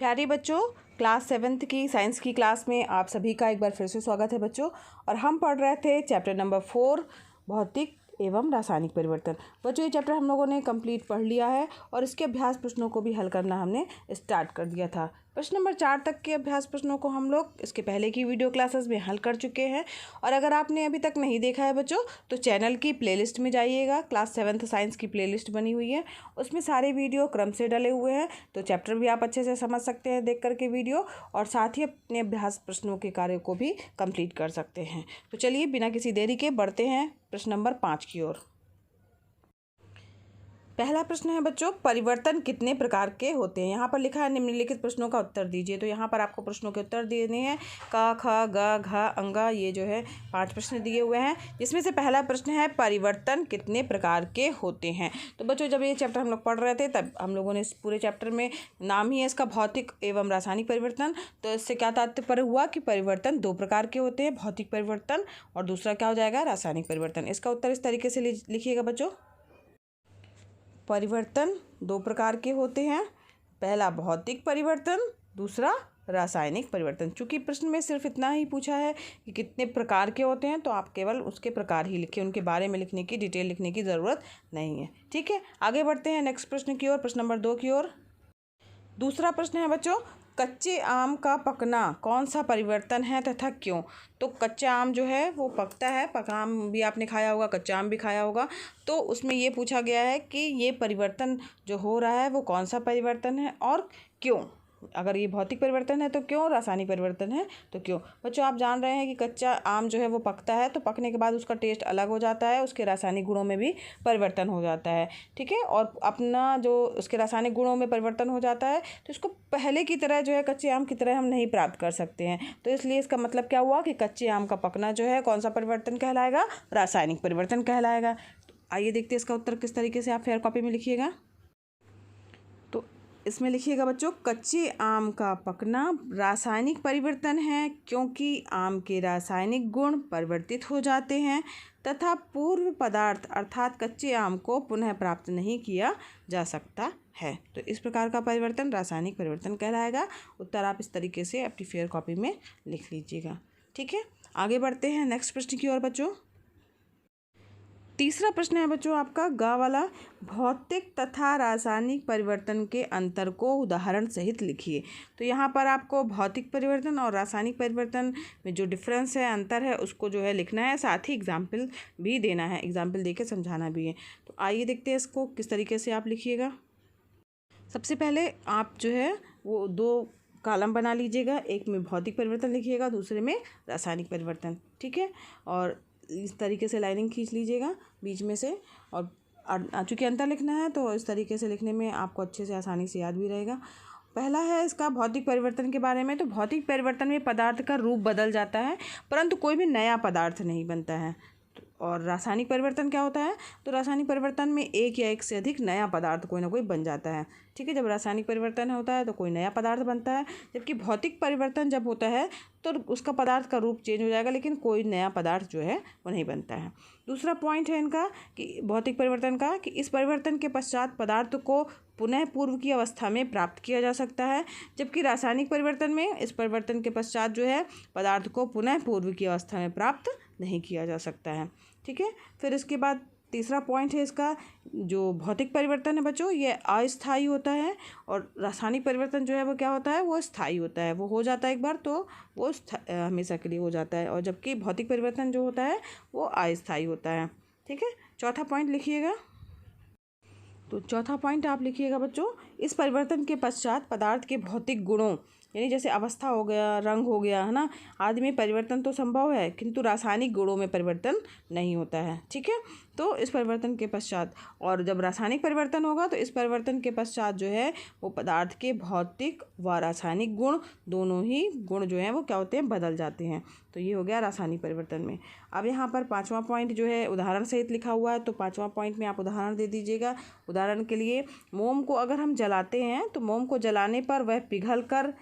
प्यारे बच्चों, class 7th की साइंस की क्लास में आप सभी का एक बार फिर से स्वागत है बच्चों। और हम पढ़ रहे थे चैप्टर नंबर 4 भौतिक एवं रासायनिक परिवर्तन। बच्चों, ये चैप्टर हम लोगों ने कंप्लीट पढ़ लिया है और इसके अभ्यास प्रश्नों को भी हल करना हमने स्टार्ट कर दिया था। प्रश्न नंबर 4 तक के अभ्यास प्रश्नों को हम लोग इसके पहले की वीडियो क्लासेस में हल कर चुके हैं। और अगर आपने अभी तक नहीं देखा है बच्चों, तो चैनल की प्लेलिस्ट में जाइएगा। क्लास 7th साइंस की प्लेलिस्ट बनी हुई है, उसमें सारे वीडियो क्रम से डले हुए हैं, तो चैप्टर भी आप अच्छे से समझ सकते हैं देख करके वीडियो, और साथ ही अपने अभ्यास प्रश्नों के कार्य को भी कंप्लीट कर सकते हैं। तो चलिए बिना किसी देरी के बढ़ते हैं प्रश्न नंबर 5 की ओर। पहला प्रश्न है बच्चों, परिवर्तन कितने प्रकार के होते हैं। यहाँ पर लिखा है निम्नलिखित प्रश्नों का उत्तर दीजिए। तो यहाँ पर आपको प्रश्नों के उत्तर देने हैं। क, ख, ग, घ, अंगा, ये जो है 5 प्रश्न दिए हुए हैं, जिसमें से पहला प्रश्न है परिवर्तन कितने प्रकार के होते हैं। तो बच्चों, जब ये चैप्टर हम लोग पढ़ रहे थे तब हम लोगों ने इस पूरे चैप्टर में नाम ही है इसका भौतिक एवं रासायनिक परिवर्तन। तो इससे क्या तात्पर्य हुआ कि परिवर्तन 2 प्रकार के होते हैं, भौतिक परिवर्तन और दूसरा क्या हो जाएगा, रासायनिक परिवर्तन। इसका उत्तर इस तरीके से लिखिएगा बच्चों। परिवर्तन 2 प्रकार के होते हैं, पहला भौतिक परिवर्तन, दूसरा रासायनिक परिवर्तन। चूंकि प्रश्न में सिर्फ इतना ही पूछा है कि कितने प्रकार के होते हैं, तो आप केवल उसके प्रकार ही लिखें, उनके बारे में लिखने की डिटेल लिखने की ज़रूरत नहीं है। ठीक है, आगे बढ़ते हैं नेक्स्ट प्रश्न की ओर, प्रश्न नंबर 2 की ओर। दूसरा प्रश्न है बच्चों, कच्चे आम का पकना कौन सा परिवर्तन है तथा क्यों। तो कच्चा आम जो है वो पकता है, पका आम भी आपने खाया होगा, कच्चा आम भी खाया होगा। तो उसमें ये पूछा गया है कि ये परिवर्तन जो हो रहा है वो कौन सा परिवर्तन है और क्यों। अगर ये भौतिक परिवर्तन है तो क्यों, रासायनिक परिवर्तन है तो क्यों। बच्चों, आप जान रहे हैं कि कच्चा आम जो है वो पकता है, तो पकने के बाद उसका टेस्ट अलग हो जाता है, उसके रासायनिक गुणों में भी परिवर्तन हो जाता है। ठीक है, और अपना जो उसके रासायनिक गुणों में परिवर्तन हो जाता है, तो इसको पहले की तरह जो है कच्चे आम की तरह हम नहीं प्राप्त कर सकते हैं। तो इसलिए इसका मतलब क्या हुआ कि कच्चे आम का पकना जो है कौन सा परिवर्तन कहलाएगा, रासायनिक परिवर्तन कहलाएगा। तो आइए देखते हैं इसका उत्तर किस तरीके से आप फेयर कॉपी में लिखिएगा। तो इसमें लिखिएगा बच्चों, कच्चे आम का पकना रासायनिक परिवर्तन है, क्योंकि आम के रासायनिक गुण परिवर्तित हो जाते हैं तथा पूर्व पदार्थ अर्थात कच्चे आम को पुनः प्राप्त नहीं किया जा सकता है। तो इस प्रकार का परिवर्तन रासायनिक परिवर्तन कहलाएगा। उत्तर आप इस तरीके से अपनी फेयर कॉपी में लिख लीजिएगा। ठीक है, आगे बढ़ते हैं नेक्स्ट प्रश्न की ओर बच्चों। तीसरा प्रश्न है बच्चों आपका ग वाला, भौतिक तथा रासायनिक परिवर्तन के अंतर को उदाहरण सहित लिखिए। तो यहाँ पर आपको भौतिक परिवर्तन और रासायनिक परिवर्तन में जो डिफरेंस है, अंतर है, उसको जो है लिखना है, साथ ही एग्जाम्पल भी देना है, एग्जाम्पल देके समझाना भी है। तो आइए देखते हैं इसको किस तरीके से आप लिखिएगा। सबसे पहले आप जो है वो 2 कॉलम बना लीजिएगा, एक में भौतिक परिवर्तन लिखिएगा, दूसरे में रासायनिक परिवर्तन। ठीक है, और इस तरीके से लाइनिंग खींच लीजिएगा बीच में से। और चूँकि अंतर लिखना है तो इस तरीके से लिखने में आपको अच्छे से आसानी से याद भी रहेगा। पहला है इसका भौतिक परिवर्तन के बारे में। तो भौतिक परिवर्तन में पदार्थ का रूप बदल जाता है, परंतु कोई भी नया पदार्थ नहीं बनता है। और रासायनिक परिवर्तन क्या होता है, तो रासायनिक परिवर्तन में एक या एक से अधिक नया पदार्थ कोई ना कोई बन जाता है। ठीक है, जब रासायनिक परिवर्तन होता है तो कोई नया पदार्थ बनता है, जबकि भौतिक परिवर्तन जब होता है तो उसका पदार्थ का रूप चेंज हो जाएगा, लेकिन कोई नया पदार्थ जो है वो नहीं बनता है। दूसरा पॉइंट है इनका कि भौतिक परिवर्तन का, कि इस परिवर्तन के पश्चात पदार्थ को पुनः पूर्व की अवस्था में प्राप्त किया जा सकता है, जबकि रासायनिक परिवर्तन में इस परिवर्तन के पश्चात जो है पदार्थ को पुनः पूर्व की अवस्था में प्राप्त नहीं किया जा सकता है। ठीक है, फिर इसके बाद तीसरा पॉइंट है इसका, जो भौतिक परिवर्तन है बच्चों ये अस्थायी होता है, और रासायनिक परिवर्तन जो है वो क्या होता है, वो स्थायी होता है। वो हो जाता है एक बार तो वो हमेशा के लिए हो जाता है, और जबकि भौतिक परिवर्तन जो होता है वो अस्थायी होता है। ठीक है, चौथा पॉइंट लिखिएगा। तो चौथा पॉइंट आप लिखिएगा बच्चों, इस परिवर्तन के पश्चात पदार्थ के भौतिक गुणों, यानी जैसे अवस्था हो गया, रंग हो गया, है ना, आदि में परिवर्तन तो संभव है, किंतु रासायनिक गुणों में परिवर्तन नहीं होता है। ठीक है, तो इस परिवर्तन के पश्चात, और जब रासायनिक परिवर्तन होगा तो इस परिवर्तन के पश्चात जो है वो पदार्थ के भौतिक व रासायनिक गुण, दोनों ही गुण जो हैं वो क्या होते हैं, बदल जाते हैं। तो ये हो गया रासायनिक परिवर्तन में। अब यहाँ पर 5वां पॉइंट जो है उदाहरण सहित लिखा हुआ है, तो 5वां पॉइंट में आप उदाहरण दे दीजिएगा। उदाहरण के लिए, मोम को अगर हम जलाते हैं तो मोम को जलाने पर वह पिघल कर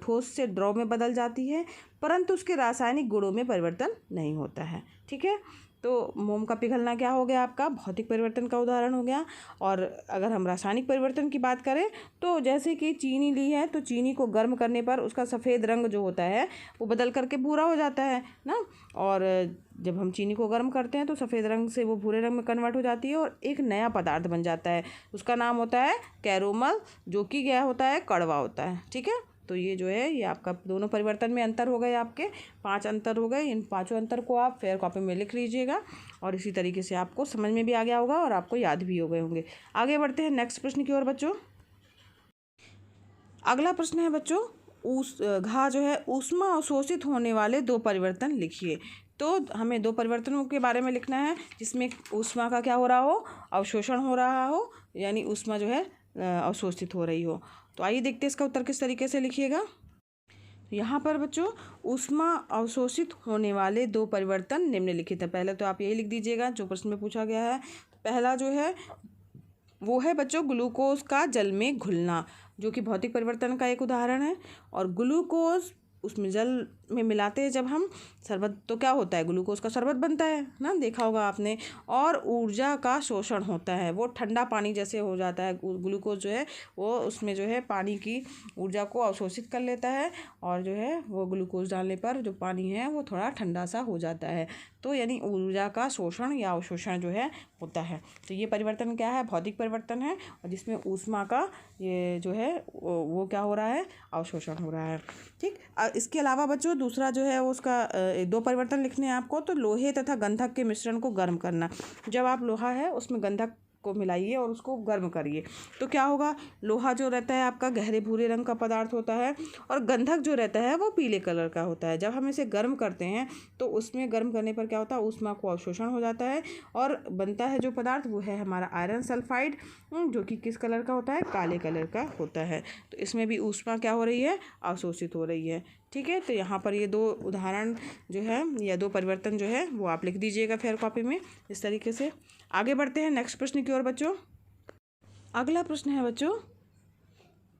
ठोस से द्रव में बदल जाती है, परंतु उसके रासायनिक गुणों में परिवर्तन नहीं होता है। ठीक है, तो मोम का पिघलना क्या हो गया, आपका भौतिक परिवर्तन का उदाहरण हो गया। और अगर हम रासायनिक परिवर्तन की बात करें तो जैसे कि चीनी ली है, तो चीनी को गर्म करने पर उसका सफ़ेद रंग जो होता है वो बदल करके भूरा हो जाता है ना। और जब हम चीनी को गर्म करते हैं तो सफ़ेद रंग से वो भूरे रंग में कन्वर्ट हो जाती है और एक नया पदार्थ बन जाता है, उसका नाम होता है कैरोमल, जो कि क्या होता है, कड़वा होता है। ठीक है, तो ये जो है ये आपका दोनों परिवर्तन में अंतर हो गए, आपके 5 अंतर हो गए। इन 5 अंतर को आप फेयर कॉपी में लिख लीजिएगा और इसी तरीके से आपको समझ में भी आ गया होगा और आपको याद भी हो गए होंगे। आगे बढ़ते हैं नेक्स्ट प्रश्न की ओर बच्चों। अगला प्रश्न है बच्चों, घा जो है ऊष्मा अवशोषित होने वाले 2 परिवर्तन लिखिए। तो हमें 2 परिवर्तनों के बारे में लिखना है जिसमें ऊष्मा का क्या हो रहा हो, अवशोषण हो रहा हो, यानी ऊष्मा जो है अवशोषित हो रही हो। तो आइए देखते हैं इसका उत्तर किस तरीके से लिखिएगा। यहाँ पर बच्चों ऊष्मा अवशोषित होने वाले 2 परिवर्तन निम्नलिखित है। पहले तो आप यही लिख दीजिएगा जो प्रश्न में पूछा गया है। पहला जो है वो है बच्चों ग्लूकोज का जल में घुलना, जो कि भौतिक परिवर्तन का एक उदाहरण है। और ग्लूकोज उसमें जल में मिलाते हैं जब हम शरबत, तो क्या होता है, ग्लूकोज का शरबत बनता है ना, देखा होगा आपने। और ऊर्जा का शोषण होता है, वो ठंडा पानी जैसे हो जाता है। ग्लूकोज जो है वो उसमें जो है पानी की ऊर्जा को अवशोषित कर लेता है और जो है वो ग्लूकोज डालने पर जो पानी है वो थोड़ा ठंडा सा हो जाता है। तो यानी ऊर्जा का शोषण या अवशोषण जो है होता है। तो ये परिवर्तन क्या है, भौतिक परिवर्तन है, और जिसमें ऊष्मा का ये जो है वो क्या हो रहा है, अवशोषण हो रहा है। ठीक, इसके अलावा बच्चों दूसरा जो है वो उसका 2 परिवर्तन लिखने हैं आपको। तो लोहे तथा गंधक के मिश्रण को गर्म करना। जब आप लोहा है उसमें गंधक को मिलाइए और उसको गर्म करिए, तो क्या होगा, लोहा जो रहता है आपका गहरे भूरे रंग का पदार्थ होता है और गंधक जो रहता है वो पीले कलर का होता है। जब हम इसे गर्म करते हैं तो उसमें गर्म करने पर क्या होता है, ऊष्मा को अवशोषण हो जाता है और बनता है जो पदार्थ वो है हमारा आयरन सल्फाइड, जो कि किस कलर का होता है, काले कलर का होता है। तो इसमें भी ऊष्मा क्या हो रही है, अवशोषित हो रही है। ठीक है, तो यहाँ पर ये 2 उदाहरण जो है या 2 परिवर्तन जो है वो आप लिख दीजिएगा फेयर कॉपी में इस तरीके से। आगे बढ़ते हैं नेक्स्ट प्रश्न की ओर बच्चों। अगला प्रश्न है बच्चों,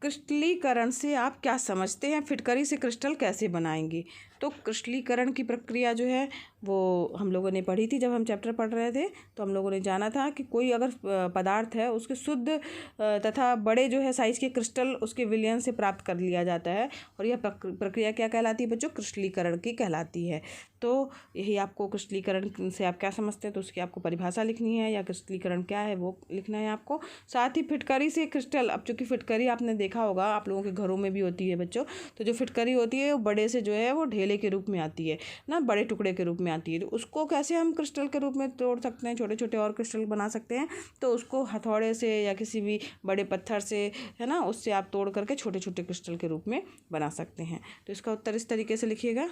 क्रिस्टलीकरण से आप क्या समझते हैं, फिटकरी से क्रिस्टल कैसे बनाएंगे। तो क्रिस्टलीकरण की प्रक्रिया जो है वो हम लोगों ने पढ़ी थी जब हम चैप्टर पढ़ रहे थे। तो हम लोगों ने जाना था कि कोई अगर पदार्थ है उसके शुद्ध तथा बड़े जो है साइज़ के क्रिस्टल उसके विलयन से प्राप्त कर लिया जाता है, और यह प्रक्रिया क्या कहलाती है बच्चों, क्रिस्टलीकरण की कहलाती है। तो यही आपको क्रिस्टलीकरण से आप क्या समझते हैं, तो उसकी आपको परिभाषा लिखनी है या क्रिस्टलीकरण क्या है वो लिखना है आपको। साथ ही फिटकरी से क्रिस्टल, अब चूँकि फिटकरी आपने देखा होगा आप लोगों के घरों में भी होती है बच्चों, तो जो फिटकरी होती है वो बड़े से जो है वो ढेले के रूप में आती है ना, बड़े टुकड़े के रूप में आती है। तो उसको कैसे हम क्रिस्टल के रूप में तोड़ सकते हैं, छोटे छोटे और क्रिस्टल बना सकते हैं। तो उसको हथौड़े से या किसी भी बड़े पत्थर से है ना, उससे आप तोड़ करके छोटे छोटे क्रिस्टल के रूप में बना सकते हैं। तो इसका उत्तर इस तरीके से लिखिएगा,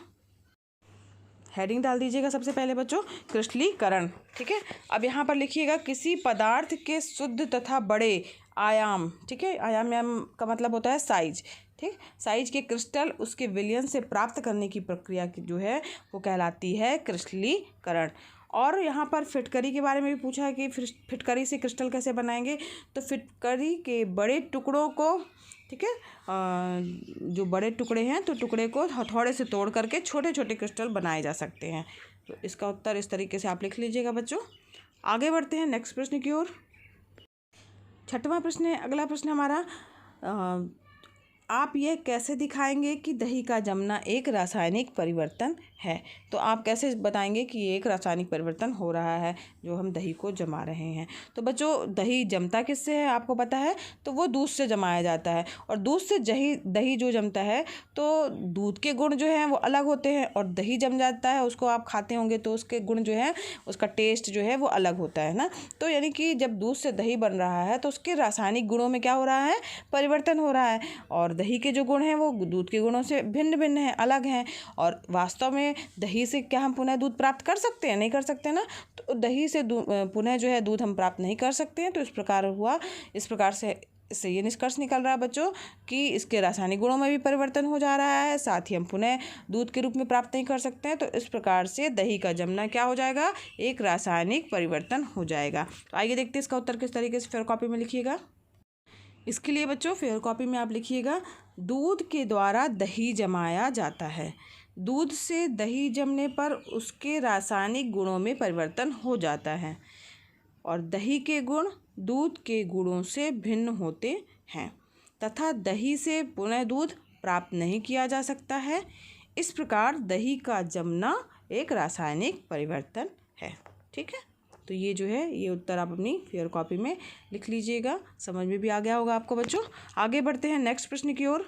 हेडिंग डाल दीजिएगा सबसे पहले बच्चों, क्रिस्टलीकरण। ठीक है, अब यहाँ पर लिखिएगा किसी पदार्थ के शुद्ध तथा बड़े आयाम, ठीक है, आयाम का मतलब होता है साइज। ठीक, साइज के क्रिस्टल उसके विलयन से प्राप्त करने की प्रक्रिया की जो है वो कहलाती है क्रिस्टलीकरण। और यहाँ पर फिटकरी के बारे में भी पूछा है कि फिटकरी से क्रिस्टल कैसे बनाएंगे। तो फिटकरी के बड़े टुकड़ों को, ठीक है, जो बड़े टुकड़े हैं तो टुकड़े को हथौड़े से तोड़ करके छोटे छोटे क्रिस्टल बनाए जा सकते हैं। तो इसका उत्तर इस तरीके से आप लिख लीजिएगा बच्चों। आगे बढ़ते हैं नेक्स्ट प्रश्न की ओर। 6वां प्रश्न है, अगला प्रश्न हमारा, आप ये कैसे दिखाएंगे कि दही का जमना एक रासायनिक परिवर्तन है। तो आप कैसे बताएंगे कि ये एक रासायनिक परिवर्तन हो रहा है जो हम दही को जमा रहे हैं। तो बच्चों दही जमता किससे है आपको पता है, तो वो दूध से जमाया जाता है। और दूध से दही जो जमता है तो दूध के गुण जो हैं वो अलग होते हैं, और दही जम जाता है उसको आप खाते होंगे तो उसके गुण जो है, उसका टेस्ट जो है वो अलग होता है ना। तो यानी कि जब दूध से दही बन रहा है तो उसके रासायनिक गुणों में क्या हो रहा है, परिवर्तन हो रहा है। और दही के जो गुण हैं वो दूध के गुणों से भिन्न भिन्न हैं, अलग हैं। और वास्तव में दही से क्या हम पुनः दूध प्राप्त कर सकते हैं, नहीं कर सकते ना। तो दही से पुनः जो है दूध हम प्राप्त नहीं कर सकते हैं। तो इस प्रकार से इससे ये निष्कर्ष निकल रहा है बच्चों कि इसके रासायनिक गुणों में भी परिवर्तन हो जा रहा है, साथ ही हम पुनः दूध के रूप में प्राप्त नहीं कर सकते हैं। तो इस प्रकार से दही का जमना क्या हो जाएगा, एक रासायनिक परिवर्तन हो जाएगा। तो आइए देखते हैं इसका उत्तर किस तरीके से फेयर कॉपी में लिखिएगा। इसके लिए बच्चों फेयर कॉपी में आप लिखिएगा, दूध के द्वारा दही जमाया जाता है। दूध से दही जमने पर उसके रासायनिक गुणों में परिवर्तन हो जाता है और दही के गुण दूध के गुणों से भिन्न होते हैं तथा दही से पुनः दूध प्राप्त नहीं किया जा सकता है। इस प्रकार दही का जमना एक रासायनिक परिवर्तन है। ठीक है, तो ये जो है ये उत्तर आप अपनी फेयर कॉपी में लिख लीजिएगा। समझ में भी आ गया होगा आपको बच्चों। आगे बढ़ते हैं नेक्स्ट प्रश्न की ओर।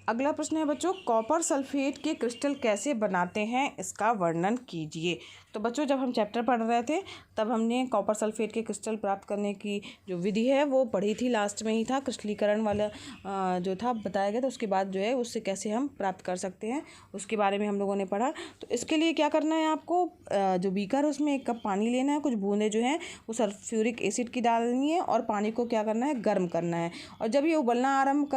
अगला प्रश्न है बच्चों, कॉपर सल्फेट के क्रिस्टल कैसे बनाते हैं, इसका वर्णन कीजिए। तो बच्चों जब हम चैप्टर पढ़ रहे थे तब हमने कॉपर सल्फेट के क्रिस्टल प्राप्त करने की जो विधि है वो पढ़ी थी। लास्ट में ही था क्रिस्टलीकरण वाला जो था बताया गया था। उसके बाद जो है उससे कैसे हम प्राप्त कर सकते हैं उसके बारे में हम लोगों ने पढ़ा। तो इसके लिए क्या करना है आपको, जो बीकर है उसमें 1 कप पानी लेना है, कुछ बूंदें जो हैं वो सल्फ्यूरिक एसिड की डालनी है और पानी को क्या करना है, गर्म करना है। और जब ये उबलना आरम्भ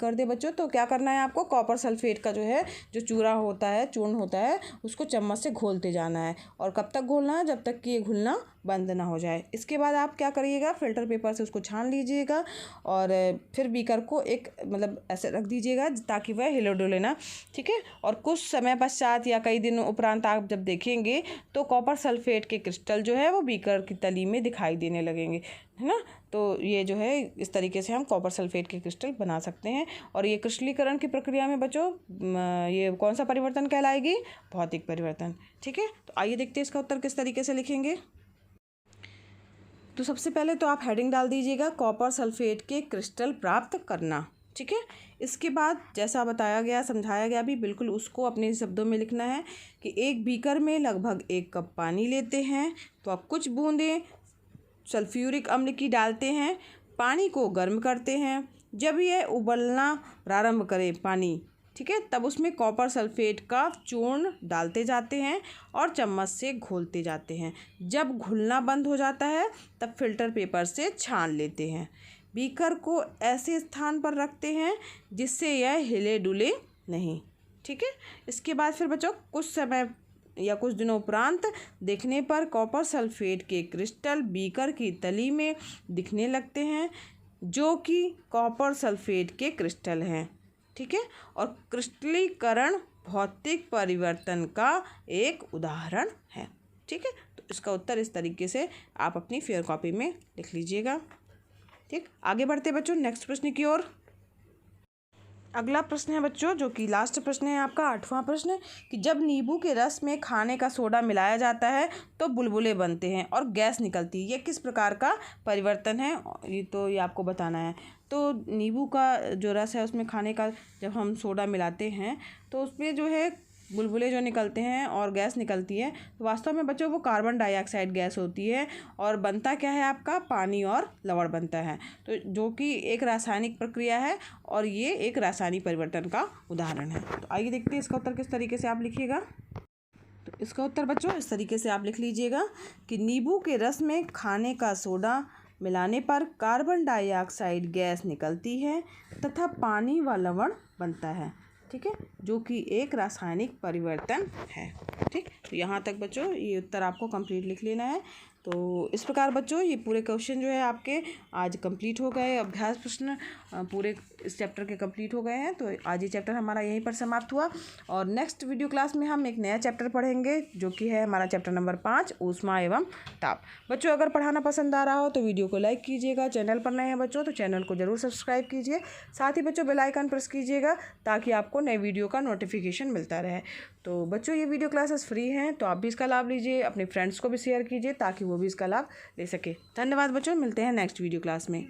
कर दे बच्चों तो क्या करना है आपको, कॉपर सल्फेट का जो है जो चूरा होता है, चूर्ण होता है, उसको चम्मच से घोलते जाना है। और कब तक घोलना है, जब तक कि ये घुलना बंद ना हो जाए। इसके बाद आप क्या करिएगा, फिल्टर पेपर से उसको छान लीजिएगा और फिर बीकर को एक मतलब ऐसे रख दीजिएगा ताकि वह हिले डुले ना। ठीक है, और कुछ समय पश्चात या कई दिनों उपरांत आप जब देखेंगे तो कॉपर सल्फेट के क्रिस्टल जो है वो बीकर की तली में दिखाई देने लगेंगे, है ना। तो ये जो है इस तरीके से हम कॉपर सल्फेट के क्रिस्टल बना सकते हैं। और ये क्रिस्टलीकरण की प्रक्रिया में बच्चों ये कौन सा परिवर्तन कहलाएगी, भौतिक परिवर्तन। ठीक है, तो आइए देखते हैं इसका उत्तर किस तरीके से लिखेंगे। तो सबसे पहले तो आप हेडिंग डाल दीजिएगा, कॉपर सल्फेट के क्रिस्टल प्राप्त करना। ठीक है, इसके बाद जैसा बताया गया, समझाया गया भी, बिल्कुल उसको अपने शब्दों में लिखना है कि एक बीकर में लगभग 1 कप पानी लेते हैं तो आप कुछ बूंदें सल्फ्यूरिक अम्ल की डालते हैं, पानी को गर्म करते हैं। जब यह उबलना प्रारंभ करे पानी, ठीक है, तब उसमें कॉपर सल्फेट का चूर्ण डालते जाते हैं और चम्मच से घोलते जाते हैं। जब घुलना बंद हो जाता है तब फिल्टर पेपर से छान लेते हैं। बीकर को ऐसे स्थान पर रखते हैं जिससे यह हिले डुले नहीं। ठीक है, इसके बाद फिर बच्चों कुछ समय या कुछ दिनों उपरांत देखने पर कॉपर सल्फेट के क्रिस्टल बीकर की तली में दिखने लगते हैं जो कि कॉपर सल्फेट के क्रिस्टल हैं। ठीक है, और क्रिस्टलीकरण भौतिक परिवर्तन का एक उदाहरण है। ठीक है, तो इसका उत्तर इस तरीके से आप अपनी फेयर कॉपी में लिख लीजिएगा। ठीक, आगे बढ़ते बच्चों नेक्स्ट प्रश्न की ओर। अगला प्रश्न है बच्चों जो कि लास्ट प्रश्न है आपका 8वां प्रश्न, कि जब नींबू के रस में खाने का सोडा मिलाया जाता है तो बुलबुले बनते हैं और गैस निकलती है। ये किस प्रकार का परिवर्तन है, ये आपको बताना है। तो नींबू का जो रस है उसमें खाने का जब हम सोडा मिलाते हैं तो उसमें जो है बुलबुले जो निकलते हैं और गैस निकलती है। तो वास्तव में बच्चों वो कार्बन डाइऑक्साइड गैस होती है और बनता क्या है आपका, पानी और लवण बनता है। तो जो कि एक रासायनिक प्रक्रिया है और ये एक रासायनिक परिवर्तन का उदाहरण है। तो आइए देखते हैं इसका उत्तर किस तरीके से आप लिखिएगा। तो इसका उत्तर बच्चों इस तरीके से आप लिख लीजिएगा कि नींबू के रस में खाने का सोडा मिलाने पर कार्बन डाइऑक्साइड गैस निकलती है तथा पानी व लवण बनता है। ठीक है, जो कि एक रासायनिक परिवर्तन है। ठीक, तो यहाँ तक बच्चों ये उत्तर आपको कंप्लीट लिख लेना है। तो इस प्रकार बच्चों ये पूरे क्वेश्चन जो है आपके आज कंप्लीट हो गए, अभ्यास प्रश्न पूरे इस चैप्टर के कंप्लीट हो गए हैं। तो आज ये चैप्टर हमारा यहीं पर समाप्त हुआ और नेक्स्ट वीडियो क्लास में हम एक नया चैप्टर पढ़ेंगे जो कि है हमारा चैप्टर नंबर 5, ऊष्मा एवं ताप। बच्चों अगर पढ़ाना पसंद आ रहा हो तो वीडियो को लाइक कीजिएगा, चैनल पर नए हैं बच्चों तो चैनल को जरूर सब्सक्राइब कीजिए, साथ ही बच्चों बेल आइकन प्रेस कीजिएगा ताकि आपको नए वीडियो का नोटिफिकेशन मिलता रहे। तो बच्चों ये वीडियो क्लासेस फ्री हैं तो आप भी इसका लाभ लीजिए, अपने फ्रेंड्स को भी शेयर कीजिए ताकि वो भी इसका लाभ ले सके। धन्यवाद बच्चों, मिलते हैं नेक्स्ट वीडियो क्लास में।